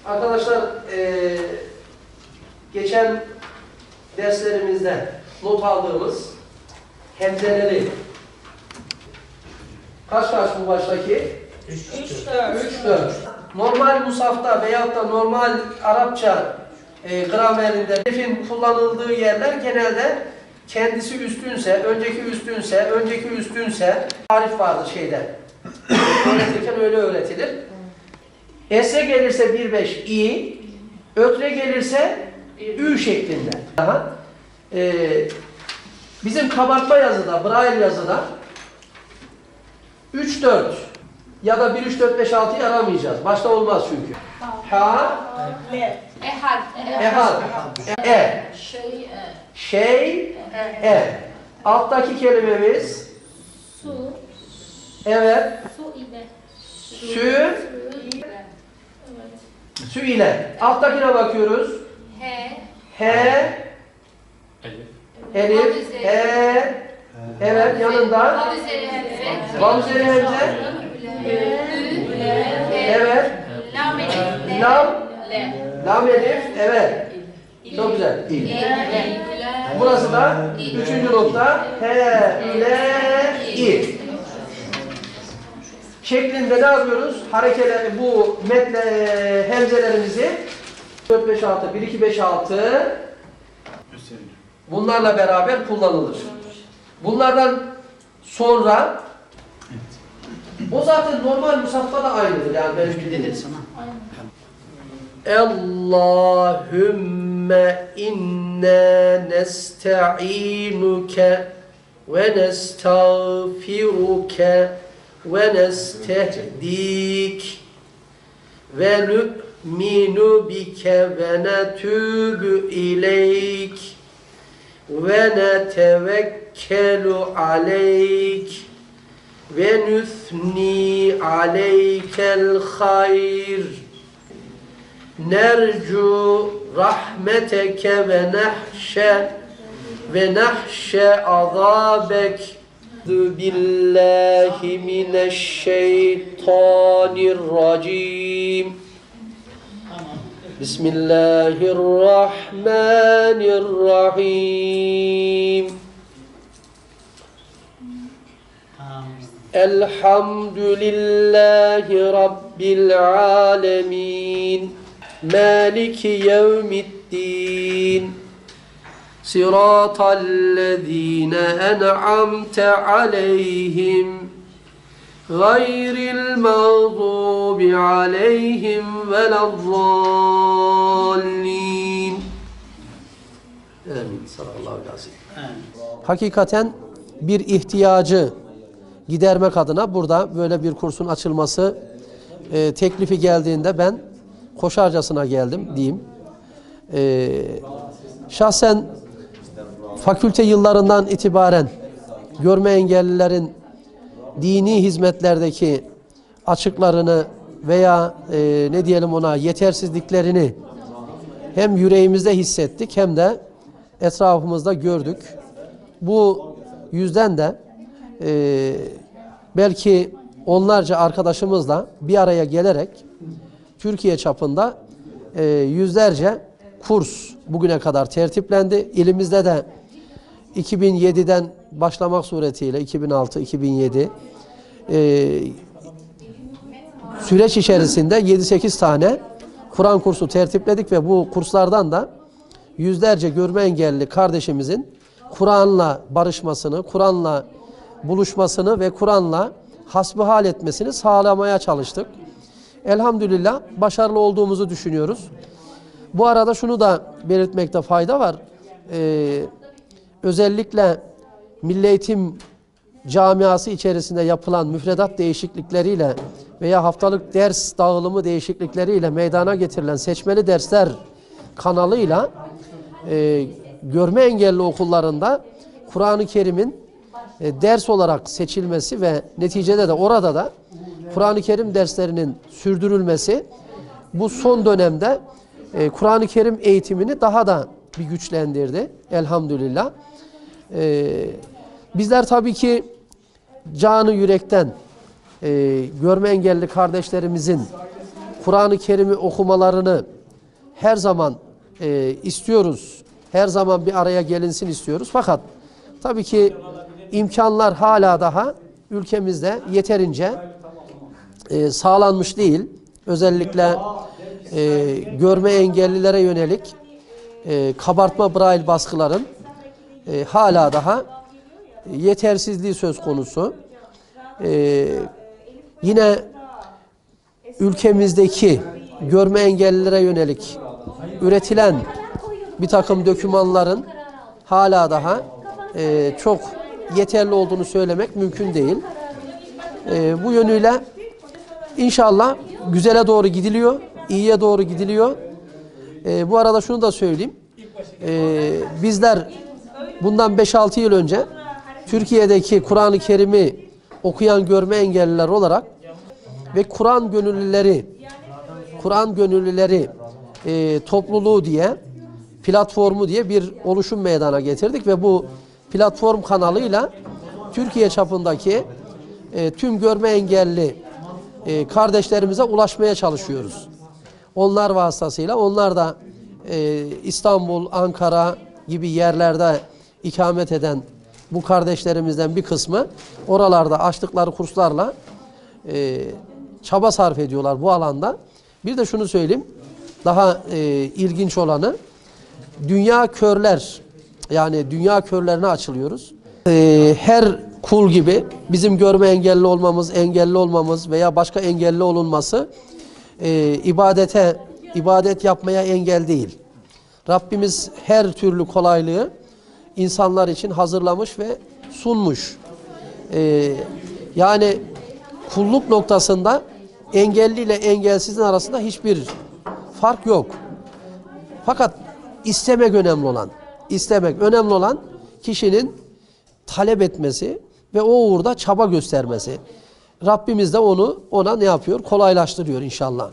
Arkadaşlar geçen derslerimizde not aldığımız hemzeleri kaç bu baştaki? 3-4. Normal musafta veyahut da normal Arapça gramerinde elifin kullanıldığı yerler genelde kendisi üstünse, önceki üstünse tarif vardır şeyde. Öğretirken öyle öğretilir. Esre gelirse 1-5 i, ötre gelirse ü şeklinde. Daha. Bizim kabartma yazıda, Braille yazıda 3-4 ya da 1-3-4-5-6'yı aramayacağız. Başta olmaz çünkü. Ha, ehad, şey, alttaki kelimemiz Su. evet, Su ile. sü ile. Alttakine bakıyoruz. He, elif, evet, yanında vav üzeri hemze, evet, lam elif, evet, çok güzel. Burası da üçüncü nokta, i şeklinde ne yapıyoruz? Harekeleri, bu hemzelerimizi 4, 5, 6, 1, 2, 5, 6 bunlarla beraber kullanılır. Bunlardan sonra o zaten normal musafta da aynıdır yani ben bildiğim. Allahümme inna nesta'inuke ve nestağfiruke ve nestehdik ve nu'minu bike ve netûbü ileyk ve netevekkelu aleyk ve nüthni aleykel hayr nercu rahmeteke ve nahşe azabek billahi mineşşeytanirracim. Bismillahirrahmanirrahim. Elhamdülillahi Rabbil alemin. Maliki yevmiddin. Sıratallezîne en'amte aleyhim gayril mağdubi aleyhim velezzallin. Amin. Sallallahu aleyhi ve sellem. Hakikaten bir ihtiyacı gidermek adına burada böyle bir kursun açılması teklifi geldiğinde ben koşarcasına geldim diyeyim. Şahsen fakülte yıllarından itibaren görme engellilerin dini hizmetlerdeki açıklarını veya ne diyelim ona yetersizliklerini hem yüreğimizde hissettik hem de etrafımızda gördük. Bu yüzden de belki onlarca arkadaşımızla bir araya gelerek Türkiye çapında yüzlerce kurs bugüne kadar tertiplendi. İlimizde de 2007'den başlamak suretiyle 2006-2007 süreç içerisinde 7-8 tane Kur'an kursu tertipledik ve bu kurslardan da yüzlerce görme engelli kardeşimizin Kur'an'la barışmasını, Kur'an'la buluşmasını ve Kur'an'la hasbihal etmesini sağlamaya çalıştık. Elhamdülillah başarılı olduğumuzu düşünüyoruz. Bu arada şunu da belirtmekte fayda var. Özellikle Milli Eğitim camiası içerisinde yapılan müfredat değişiklikleriyle veya haftalık ders dağılımı değişiklikleriyle meydana getirilen seçmeli dersler kanalıyla görme engelli okullarında Kur'an-ı Kerim'in ders olarak seçilmesi ve neticede de orada da Kur'an-ı Kerim derslerinin sürdürülmesi bu son dönemde Kur'an-ı Kerim eğitimini daha da bir güçlendirdi elhamdülillah. Bizler tabii ki canı yürekten görme engelli kardeşlerimizin Kur'an-ı Kerim'i okumalarını her zaman istiyoruz. Her zaman bir araya gelinsin istiyoruz. Fakat tabii ki imkanlar hala daha ülkemizde yeterince sağlanmış değil. Özellikle görme engellilere yönelik kabartma Braille baskıların hala daha yetersizliği söz konusu. Yine ülkemizdeki görme engellilere yönelik üretilen bir takım dokümanların hala daha çok yeterli olduğunu söylemek mümkün değil. Bu yönüyle inşallah güzele doğru gidiliyor, iyiye doğru gidiliyor. Bu arada şunu da söyleyeyim. Bizler bundan 5-6 yıl önce Türkiye'deki Kur'an-ı Kerim'i okuyan görme engelliler olarak ve Kur'an gönüllüleri topluluğu diye, platformu diye bir oluşum meydana getirdik ve bu platform kanalıyla Türkiye çapındaki tüm görme engelli kardeşlerimize ulaşmaya çalışıyoruz. Onlar vasıtasıyla, onlar da İstanbul, Ankara gibi yerlerde ikamet eden bu kardeşlerimizden bir kısmı oralarda açtıkları kurslarla çaba sarf ediyorlar bu alanda. Bir de şunu söyleyeyim, daha ilginç olanı, dünya körler, yani dünya körlerine açılıyoruz. Her kul gibi bizim görme engelli olmamız veya başka engelli olunması ibadet yapmaya engel değil. Rabbimiz her türlü kolaylığı insanlar için hazırlamış ve sunmuş. Yani kulluk noktasında engelli ile engelsizin arasında hiçbir fark yok. Fakat istemek önemli olan. İstemek önemli olan kişinin talep etmesi ve o uğurda çaba göstermesi. Rabbimiz de ona ne yapıyor? Kolaylaştırıyor inşallah.